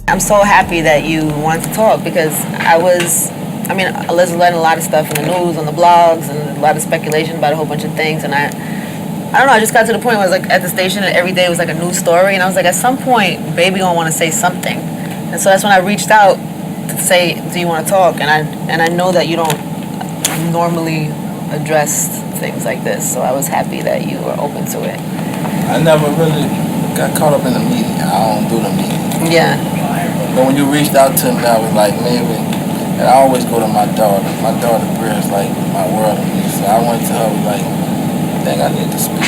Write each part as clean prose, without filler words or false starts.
I'm so happy that you wanted to talk because I was learning a lot of stuff in the news, on the blogs, and a lot of speculation about a whole bunch of things. And I don't know, I just got to the point where I was like at the station and every day was like a news story. And I was like, at some point, baby gonna want to say something. And so that's when I reached out to say, do you want to talk? And I know that you don't normally address things like this. So I was happy that you were open to it. I never really got caught up in the media. I don't do the media. Yeah. But when you reached out to me, I was like, maybe. And I always go to my daughter. My daughter Bria's like my world to me. So I went to her like, I think I need to speak.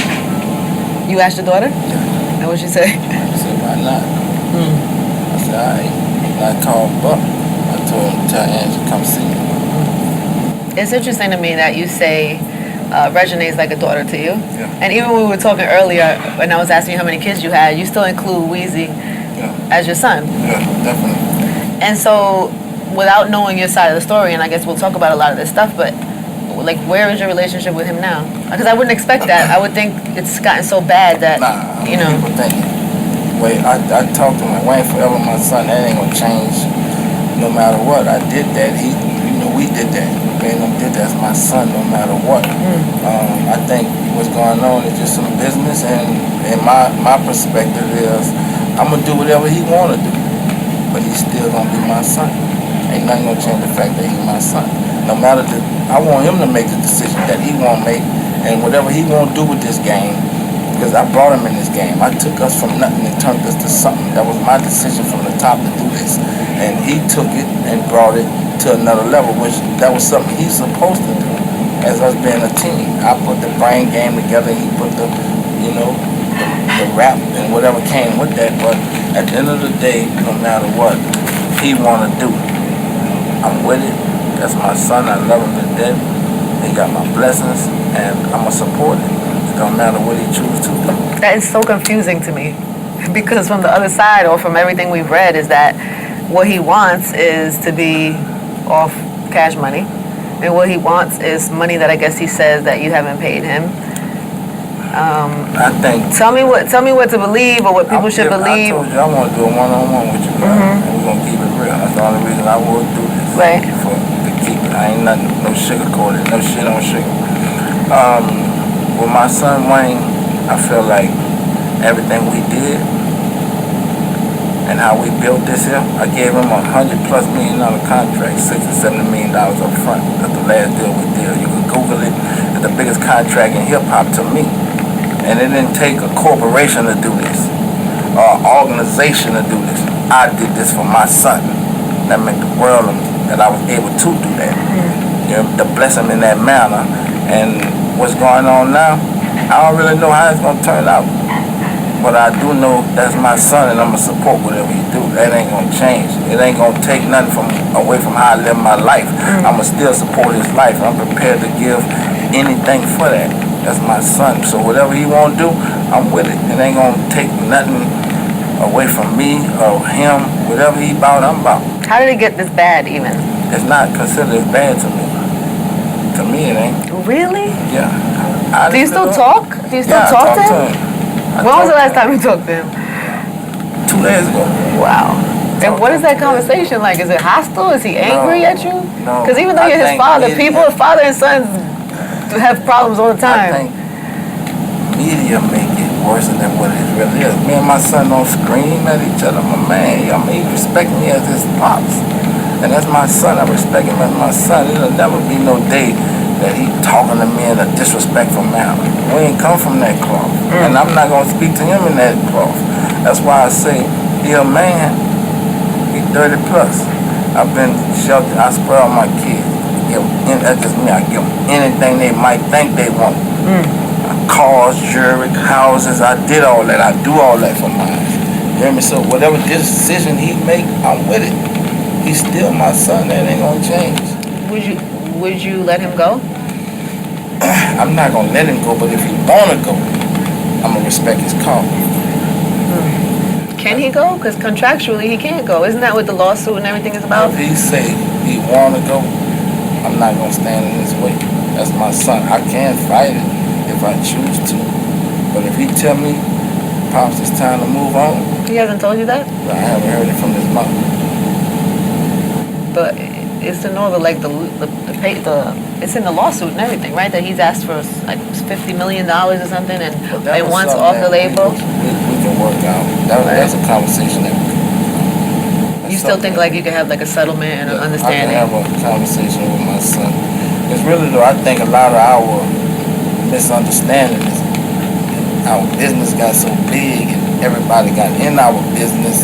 You asked your daughter? Yeah. And what'd she say? I said, why not? I said, all right. And I called Buck. I told him to tell Angie come see me. It's interesting to me that you say Regine's like a daughter to you. Yeah. And even when we were talking earlier, when I was asking you how many kids you had, you still include Weezy as your son. Yeah, definitely. And so, without knowing your side of the story, and I guess we'll talk about a lot of this stuff, but like, where is your relationship with him now? Because I wouldn't expect that. I would think it's gotten so bad that, you know. People think, wait, I talked to him, Wayne forever my son, that ain't gonna change no matter what. I did that. We did that. Man, did that as my son no matter what. I think what's going on is just some business, and my perspective is I'm gonna do whatever he wanna do, but he's still gonna be my son. Ain't nothing gonna change the fact that he's my son. No matter I want him to make the decision that he won't make, and whatever he won't do with this game, because I brought him in this game. I took us from nothing and turned us to something. That was my decision from the top to do this, and he took it and brought it to another level, which that was something he's supposed to do as us being a team. I put the brain game together, he put the rap and whatever came with that, but at the end of the day, no matter what he want to do, I'm with it. That's my son, I love him to death. He got my blessings, and I'm going to support him. It don't matter what he chooses to do. That is so confusing to me, because from the other side, or from everything we've read, is that what he wants is to be off cash money, and what he wants is money that I guess he says that you haven't paid him. I think. Tell me what to believe, or what people should believe. I told you I want to do a one-on-one with you, and we're gonna keep it real. That's the only reason I would do this. Right. To keep it. I ain't nothing, no sugarcoated, no shit on sugar. With my son Wayne, I feel like everything we did and how we built this here, I gave him $100+ million contract, $60-70 million up front. That's the last deal we did. You can Google it. It's the biggest contract in hip hop to me. And it didn't take a corporation to do this, or an organization to do this. I did this for my son. That meant the world that I was able to do that. You know, to bless him in that manner. And what's going on now, I don't really know how it's gonna turn out. But I do know that's my son, and I'm going to support whatever he do. That ain't going to change. It ain't going to take nothing away from how I live my life. I'm going to still support his life. I'm prepared to give anything for that. That's my son. So whatever he want to do, I'm with it. It ain't going to take nothing away from me or him. Whatever he about, I'm about. How did it get this bad even? It's not considered as bad to me. To me, it ain't. Really? Yeah. Do you still talk? Do you still talk to him? When was the last time you talked to him? 2 days ago. Wow. And what is that conversation like? Is it hostile? Is he angry at you? No. Because even though you're his father, father and sons have problems all the time. I think media make it worse than what it really is. Me and my son don't scream at each other. My man, he respect me as his pops. And that's my son. I respect him as my son. It'll never be no day that he talking to me in a disrespectful manner. We ain't come from that cloth. And I'm not going to speak to him in that cloth. That's why I say, he a man. He 30+. I've been sheltered. I spoil my kids. That's just me. I give them anything they might think they want. Cars, jewelry, houses. I did all that. I do all that for mine. You hear me? So whatever decision he make, I'm with it. He's still my son. That ain't going to change. Would you let him go? I'm not going to let him go, but if he want to go, I'm going to respect his call. Can he go? Because contractually he can't go. Isn't that what the lawsuit and everything is about? If he say he want to go, I'm not going to stand in his way. That's my son. I can fight it if I choose to. But if he tell me, Pops, it's time to move on, He hasn't told you that? I haven't heard it from his mouth. But it's to know that like the it's in the lawsuit and everything, right? That he's asked for like $50 million or something, and they want off the label. We can work out. That's a conversation that you still think like you could have like a settlement and an understanding? I can have a conversation with my son. It's really though, I think a lot of our misunderstanding is our business got so big and everybody got in our business,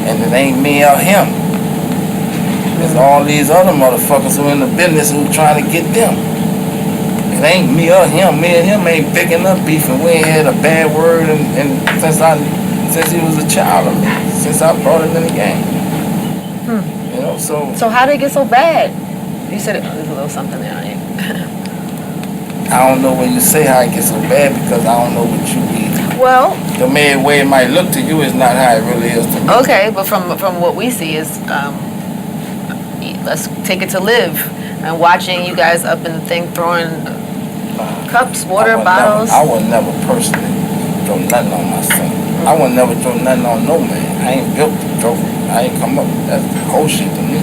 and it ain't me or him. There's all these other motherfuckers who in the business who trying to get them. It ain't me or him. Me and him ain't picking up beef, and we ain't had a bad word and since he was a child of me, since I brought him in the game. You know, so how did it get so bad? You said there's a little something there on you. I don't know when you say how it gets so bad because I don't know what you mean. Well, the way it might look to you is not how it really is to me. Okay, but from what we see is, let's take it to live, and watching you guys up in the thing throwing cups, water bottles. I would never personally throw nothing on my son. I would never throw nothing on no man. I ain't built to throw. I ain't come up. That's whole shit to me.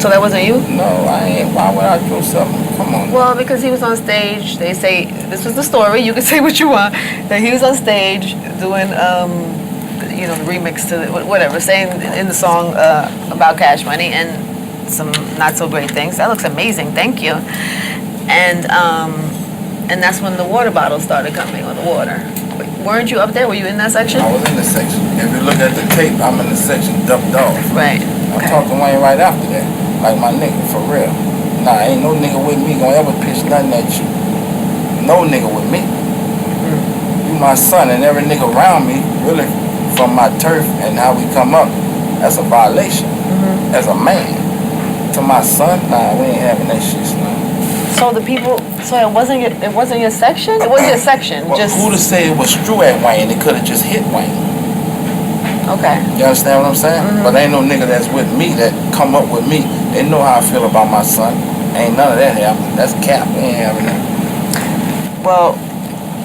So that wasn't you? No, I ain't. Why would I throw something? Come on. Well, because he was on stage. They say, this was the story, you can say what you want, that he was on stage doing, the remix to whatever, saying in the song about Cash Money and some not so great things. That looks amazing, thank you. And that's when the water bottles started coming, or the water. Weren't you up there? Were you in that section? I was in the section. If you look at the tape, I'm in the section ducked off. Right. I'm talking Wayne right after that. Like my nigga, for real. Nah, ain't no nigga with me gonna ever pitch nothing at you. No nigga with me. You my son, and every nigga around me, really, from my turf and how we come up, that's a violation. As a man. To my son, nah, we ain't having that shit, son. So it wasn't your section? It wasn't your section. Well, just who to say it was true at Wayne? It could have just hit Wayne. Okay. You understand what I'm saying? But ain't no nigga that's with me that come up with me. They know how I feel about my son. Ain't none of that happening. That's cap. We ain't having that. Well,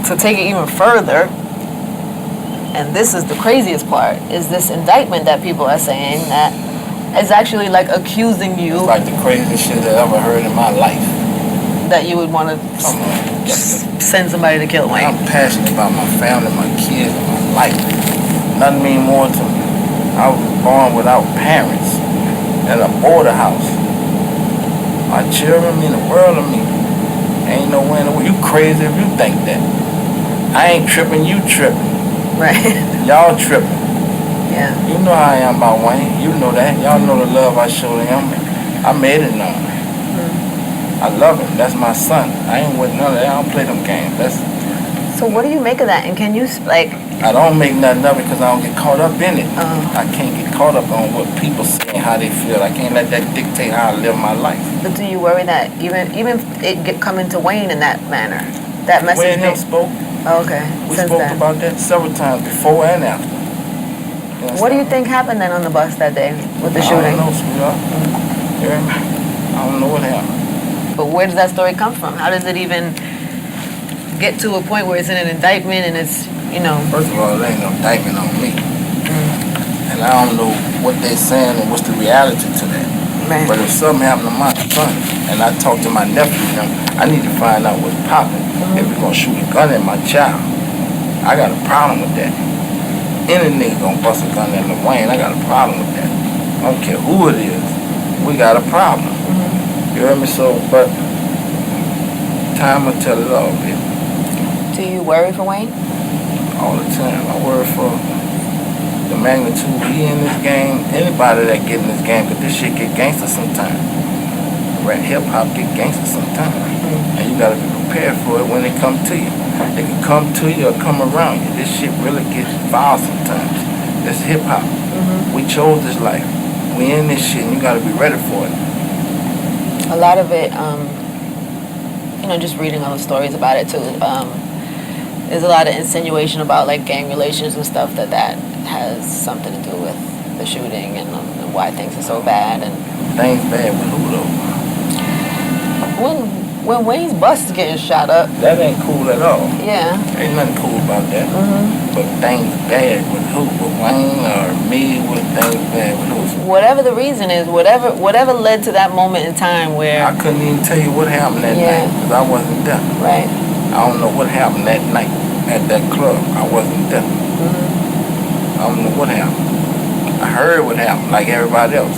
to take it even further, and this is the craziest part, is this indictment that people are saying that is actually like accusing you. It's like the craziest shit I ever heard in my life. That you would want to send somebody to kill Wayne. I'm passionate about my family, my kids, and my life. Nothing mean more to me. I was born without parents in a border house. My children mean the world to me. Ain't no way in the world. You crazy if you think that. I ain't tripping, you tripping. Right. Y'all tripping. Yeah. You know how I am about Wayne. You know that. Y'all know the love I show to him. I made it known. I love him. That's my son. I ain't with none of that. I don't play them games. So what do you make of that? And can you, like... I don't make nothing of it because I don't get caught up in it. I can't get caught up on what people say and how they feel. I can't let that dictate how I live my life. But do you worry that even it coming to Wayne in that manner? That message... Wayne and him spoke. Oh, okay. We spoke about that several times before and after. What do you think happened then on the bus that day with the shooting? I don't know, sweetheart. You hear me? I don't know what happened. But where does that story come from? How does it even get to a point where it's in an indictment and it's, First of all, there ain't no indictment on me. And I don't know what they saying and what's the reality to that. Right. But if something happened to my son, and I talk to my nephew, I need to find out what's popping. If we're going to shoot a gun at my child, I got a problem with that. Any nigga gonna bust a gun at Lil Wayne, I got a problem with that. I don't care who it is. We got a problem. You hear me? So, but time will tell it all, baby. Do you worry for Wayne? All the time. I worry for the magnitude he in this game. Anybody that get in this game, but this shit get gangster sometimes. Rap hip hop get gangster sometimes. And you gotta be prepared for it when it come to you. It can come to you or come around you. This shit really gets foul sometimes. This hip hop. We chose this life. We in this shit and you gotta be ready for it. A lot of it, just reading all the stories about it too, there's a lot of insinuation about like gang relations and stuff that has something to do with the shooting and why things are so bad. And things bad with who though? When Wayne's bus is getting shot up. That ain't cool at all. Yeah. Ain't nothing cool about that. But things bad with who? With Wayne or everything was bad, but it was. Whatever the reason is, whatever led to that moment in time where I couldn't even tell you what happened that night because I wasn't there. Right. I don't know what happened that night at that club. I wasn't there. I don't know what happened. I heard what happened, like everybody else.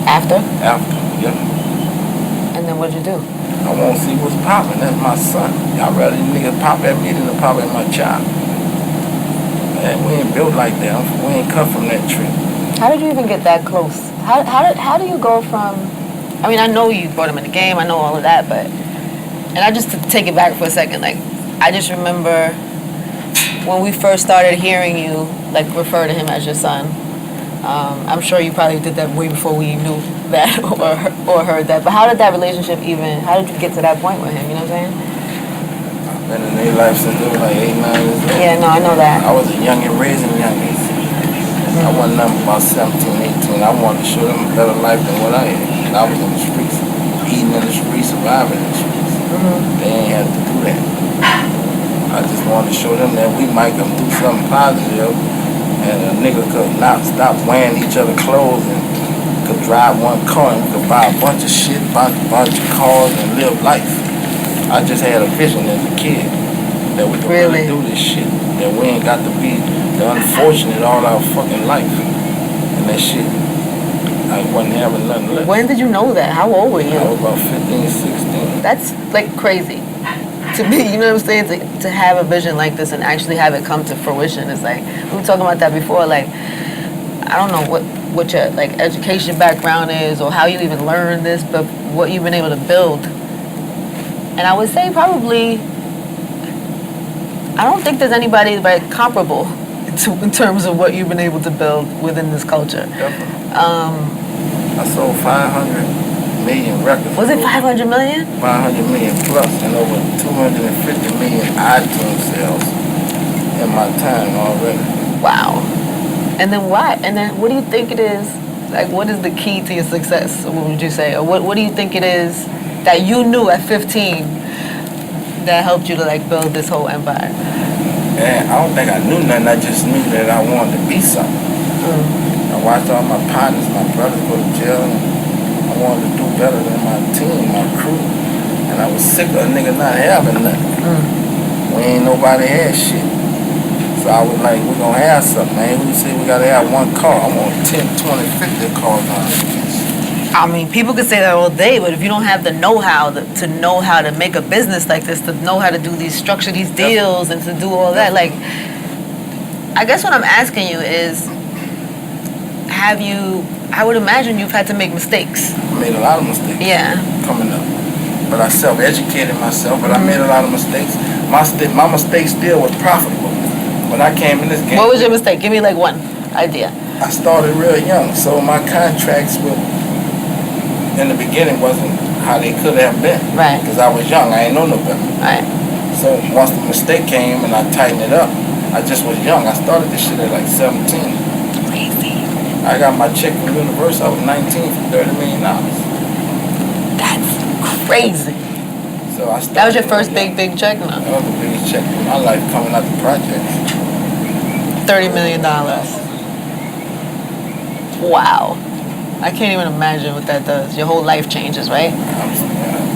After? After, yeah. And then what'd you do? I want to see what's popping. That's my son. Y'all rather you niggas pop at me than to pop at my child. Man, we ain't built like that. We ain't cut from that tree. How did you even get that close? How do you go from? I mean, I know you brought him in the game. I know all of that, but and I just to take it back for a second. Like, I just remember when we first started hearing you like refer to him as your son. I'm sure you probably did that way before we knew that or heard that. But how did that relationship even? How did you get to that point with him? You know what I'm saying? I've been in their life since they were like 8, 9 years old. Yeah, no, I know that. I was a youngin' raising youngins. I wasn't nothing about 17, 18. I wanted to show them a better life than what I had. And I was in the streets, eating in the streets, surviving in the streets. They ain't had to do that. I just wanted to show them that we might come do something positive, and a nigga could not stop wearing each other clothes and could drive one car and could buy a bunch of shit, bunch of cars and live life. I just had a vision as a kid that we could really do this shit. That we ain't got to be the unfortunate all our fucking life. And that shit, I wasn't having nothing left. When did you know that? How old were you? I was about 15, 16. That's like crazy. To be, you know what I'm saying? To have a vision like this and actually have it come to fruition is like, we were talking about that before, like, I don't know what your like education background is or how you even learned this, but what you've been able to build. And I would say probably, I don't think there's anybody like comparable to in terms of what you've been able to build within this culture. Definitely. I sold 500 million records. Was it 500 million? 500 million plus and over 250 million iTunes sales in my time already. Wow. And then why? And then what do you think it is? Like, what is the key to your success? What would you say? Or what do you think it is that you knew at 15 that helped you to like build this whole empire? And I don't think I knew nothing. I just knew that I wanted to be something. I watched all my partners, my brothers go to jail, and I wanted to do better than my team, my crew. And I was sick of a nigga not having nothing. We ain't nobody had shit. So I was like, we're gonna have something, man. Who said we gotta have one car? I want 10, 20, 50 cars on it. I mean, people could say that all day, but if you don't have the know-how to know how to make a business like this, to know how to do these, structure these deals, and to do all that, like, I guess what I'm asking you is, I would imagine you've had to make mistakes. I made a lot of mistakes. Yeah. Coming up. But I self-educated myself, but I made a lot of mistakes. My mistakes still was profitable. When I came in this game. What was your mistake? Give me like one idea. I started real young, so my contracts in the beginning wasn't how they could have been. Right. Because I was young, I ain't know no better. Right. So once the mistake came and I tightened it up, I just was young. I started this shit at like 17. Crazy. I got my check from Universal. I was 19 for $30 million. That's crazy. So I started. That was your first big check, no? That was the biggest check in my life coming out the projects. $30 million. Wow. I can't even imagine what that does. Your whole life changes, right?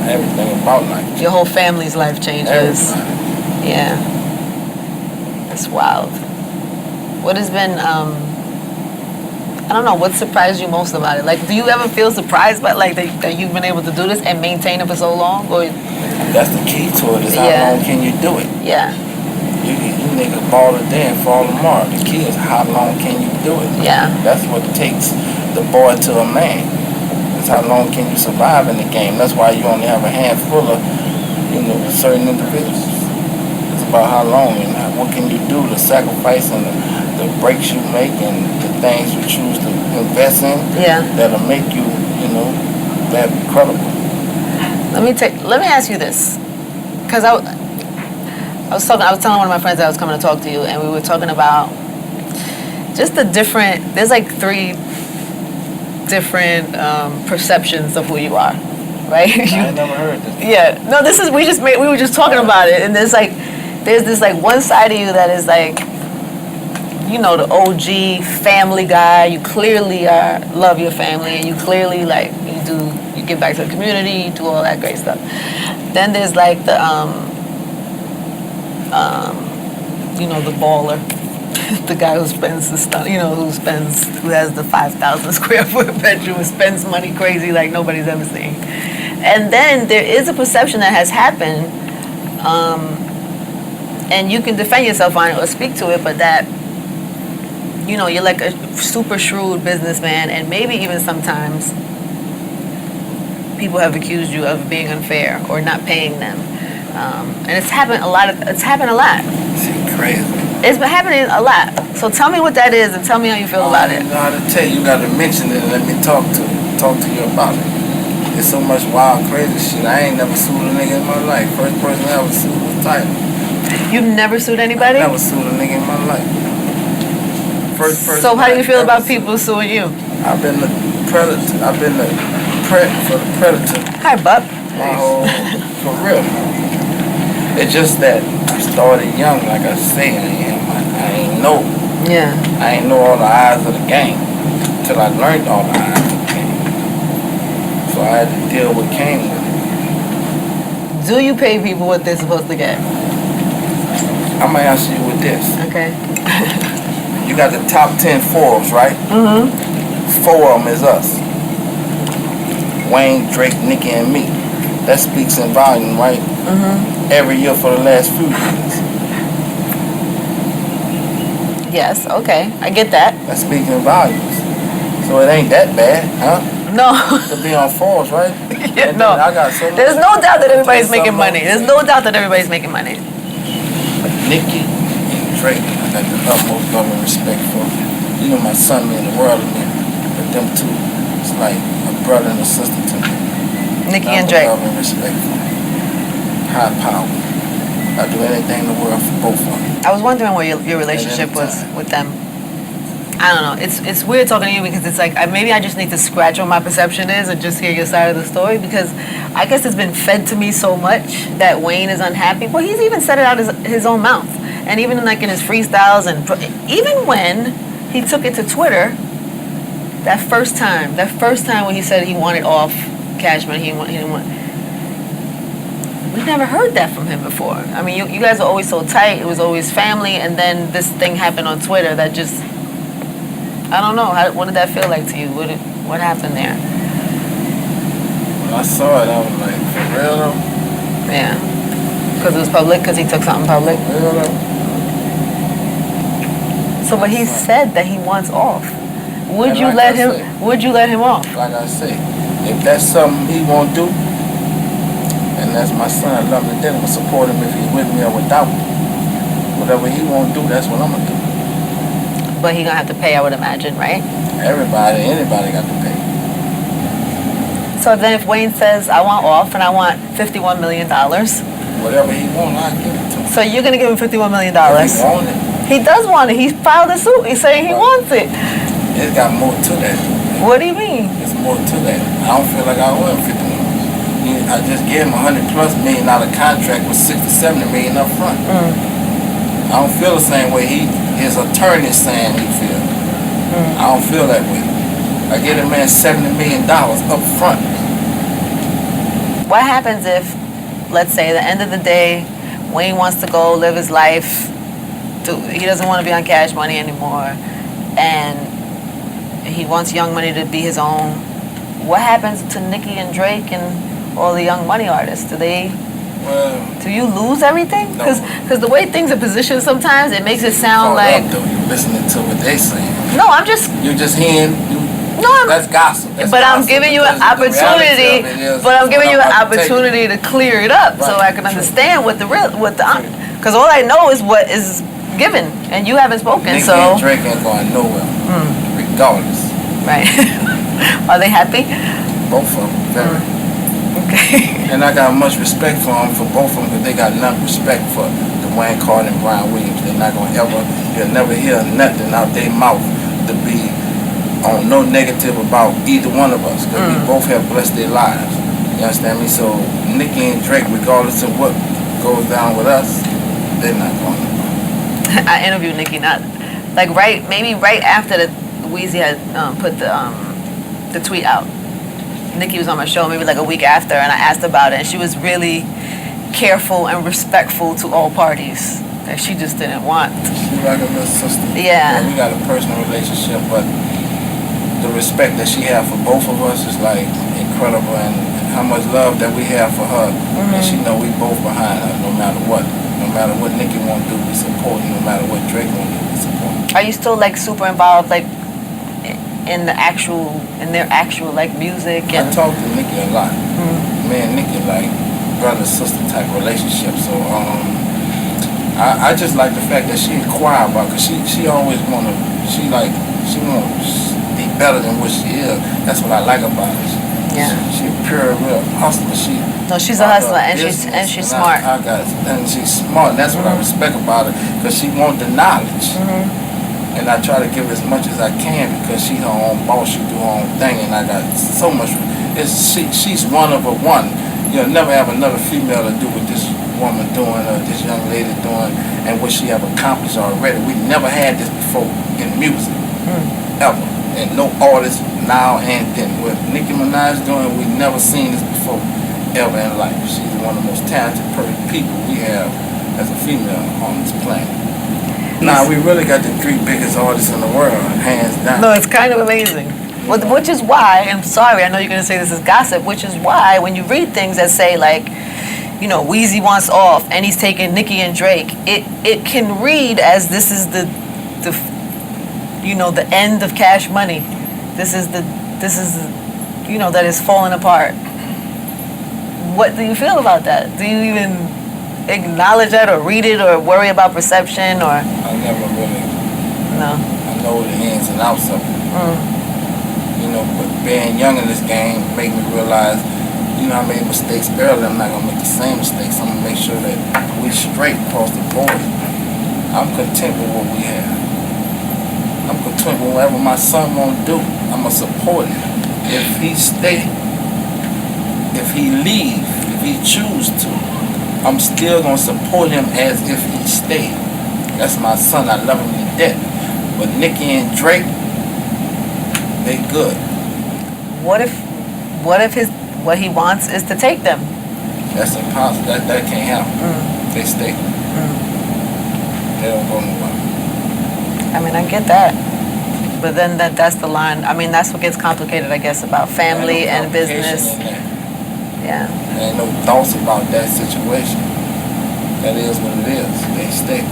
Everything about life. Your whole family's life changes. Everybody. Yeah. It's wild. What has been, I don't know, what surprised you most about it? Like, do you ever feel surprised by, like, that you've been able to do this and maintain it for so long? Or that's the key to it, is how long can you do it? Yeah. You niggas ball today and fall tomorrow. The key is how long can you do it? Yeah. That's what takes the boy to a man. It's how long can you survive in the game. That's why you only have a handful of, certain individuals. It's about how long and what can you do, the sacrifice and the breaks you make and the things you choose to invest in. Yeah. That'll make you, that credible. Let me ask you this, because I was telling one of my friends that I was coming to talk to you, and we were talking about just there's like 3 different perceptions of who you are, right? I never heard this. Yeah, no, we were just talking about it, and there's this like one side of you that is like, you know, the OG family guy. You clearly love your family, and you clearly like you give back to the community, you do all that great stuff. Then there's like the you know, the baller, the guy who spends the stuff, you know, who has the 5,000 square foot bedroom and spends money crazy like nobody's ever seen. And then there is a perception that has happened, and you can defend yourself on it or speak to it, but that, you know, you're like a super shrewd businessman, and maybe even sometimes people have accused you of being unfair or not paying them. And it's happened a lot. Shit crazy. It's been happening a lot. So tell me what that is, and tell me how you feel about it. I don't know how to tell you. You got to mention it and let me talk to you about it. There's so much wild, crazy shit. I ain't never sued a nigga in my life. First person I ever sued was Title. You've never sued anybody? I never sued a nigga in my life. First person. So how do you feel about people suing you? I've been the predator. I've been the pret for the predator. Hi, Buck. My whole career. It's just that I started young, like I say I am. I ain't know. Yeah. I ain't know all the eyes of the game till I learned all the eyes of the game. So I had to deal with came with it. Do you pay people what they're supposed to get? I'm gonna answer you with this. Okay. You got the top 10 Forbes, right? Mm-hmm. 4 of them is us. Wayne, Drake, Nicki, and me. That speaks in volume, right? Mm-hmm. Every year for the last few years. Yes, okay. I get that. That speaks in volumes. So it ain't that bad, huh? No. To be on Forbes, right? Yeah, no. I got so much. There's no doubt that everybody's making money. There's no doubt that everybody's making money. Nicki and Drake, I got the utmost love and respect for. You know, my son mean the world to me. But them two, it's like a brother and a sister to me. Nicki and Drake. Love and respect for them. High power. I do anything in the world for both of them. I was wondering what your relationship was with them. I don't know. It's weird talking to you because it's like maybe I just need to scratch what my perception is and just hear your side of the story, because I guess it's been fed to me so much that Wayne is unhappy. Well, he's even said it out his own mouth, and even like in his freestyles, and even when he took it to Twitter, that first time when he said he wanted off Cash Money, he didn't want. We never heard that from him before. I mean, you guys are always so tight. It was always family, and then this thing happened on Twitter that just, I don't know. What did that feel like to you? What happened there? When I saw it, I was like, for real though? Yeah. Because it was public? Because he took something public? For real though? So, but he said that he wants off. Would you let him off? Like I say, if that's something he won't do, and that's my son, I love him to death. I'm going to support him if he's with me or without me. Whatever he won't do, that's what I'm going to do. But he going to have to pay, I would imagine, right? Anybody got to pay. So then if Wayne says, I want off and I want $51 million. Whatever he wants, I'll give it to him. So you're going to give him $51 million? If he want it. He does want it. He filed a suit. He's saying he wants it. It's got more to that. What do you mean? It's more to that. I don't feel like I owe him 50 million. I just gave him $100+ million contract with $60 to $70 million up front. I don't feel the same way his attorney saying he feels. I don't feel that way. I give a man $70 million up front. What happens if, let's say, at the end of the day, Wayne wants to go live his life, he doesn't want to be on Cash Money anymore, and he wants Young Money to be his own? What happens to Nicki and Drake and all the Young Money artists? Do you lose everything? Because the way things are positioned sometimes, it makes it sound like... You're listening to what they saying. No, I'm just... You're just hearing... That's gossip. I'm giving you an opportunity. To clear it up, so I can understand what the because all I know is what is given, and you haven't spoken. Nicki so and Drake ain't going nowhere, regardless. Right? Are they happy? Both of them, very. Okay. And I got much respect for them, for both of them, because they got enough respect for Dwayne Carter and Brian Williams. They're not gonna you'll never hear nothing out their mouth to be on no negative about either one of us, because we both have blessed their lives. You understand me? So Nicki and Drake, regardless of what goes down with us, they're not going. I interviewed Nicki not like maybe right after the Weezy had put the tweet out. Nikki was on my show maybe like a week after, and I asked about it, and she was really careful and respectful to all parties. That she just didn't want. She's like a little sister. Yeah. We got a personal relationship, but the respect that she has for both of us is like incredible, and how much love that we have for her. And she know we both behind her no matter what. No matter what Nikki want to do, we support. No matter what Drake want to do, we support. Are you still like super involved like in their actual like music? And I talk to Nikki a lot. Me and Nikki like brother sister type relationship. So I just like the fact that she's quiet about, cause she always wanna she wants be better than what she is. That's what I like about her. She pure real hustler. She's a hustler, and she's smart. And she's smart. That's what I respect about her, cause she wants the knowledge. And I try to give as much as I can, because she's her own boss. She do her own thing, and I got so much. She's one of a one. You'll never have another female to do what this woman doing, or this young lady doing, and what she have accomplished already. We never had this before in music, ever. And no artist now and then. What Nicki Minaj doing, we never seen this before, ever in life. She's one of the most talented people we have as a female on this planet. Now we really got the 3 biggest artists in the world, hands down. No, it's kind of amazing. Which is why, I'm sorry, I know you're going to say this is gossip, which is why when you read things that say like, you know, Weezy wants off and he's taking Nicki and Drake, it can read as this is the you know, the end of Cash Money. This is you know, that is falling apart. What do you feel about that? Do you even acknowledge that or read it or worry about perception or? I never really. No. I know the ins and outs of it. You know, but being young in this game made me realize, you know, I made mistakes early. I'm not gonna make the same mistakes. I'm gonna make sure that we straight across the board. I'm content with what we have. I'm content with whatever my son won't do. I'm gonna support him. If he stay, if he leave, if he choose to, I'm still gonna support him as if he stayed. That's my son. I love him to death. But Nicki and Drake, they good. What if what he wants is to take them? That's impossible. That can't happen. They stay. They don't go nowhere. I mean, I get that. But then that's the line. I mean, that's what gets complicated, I guess, about family and business. Yeah. There ain't no thoughts about that situation. That is what it is. They stay.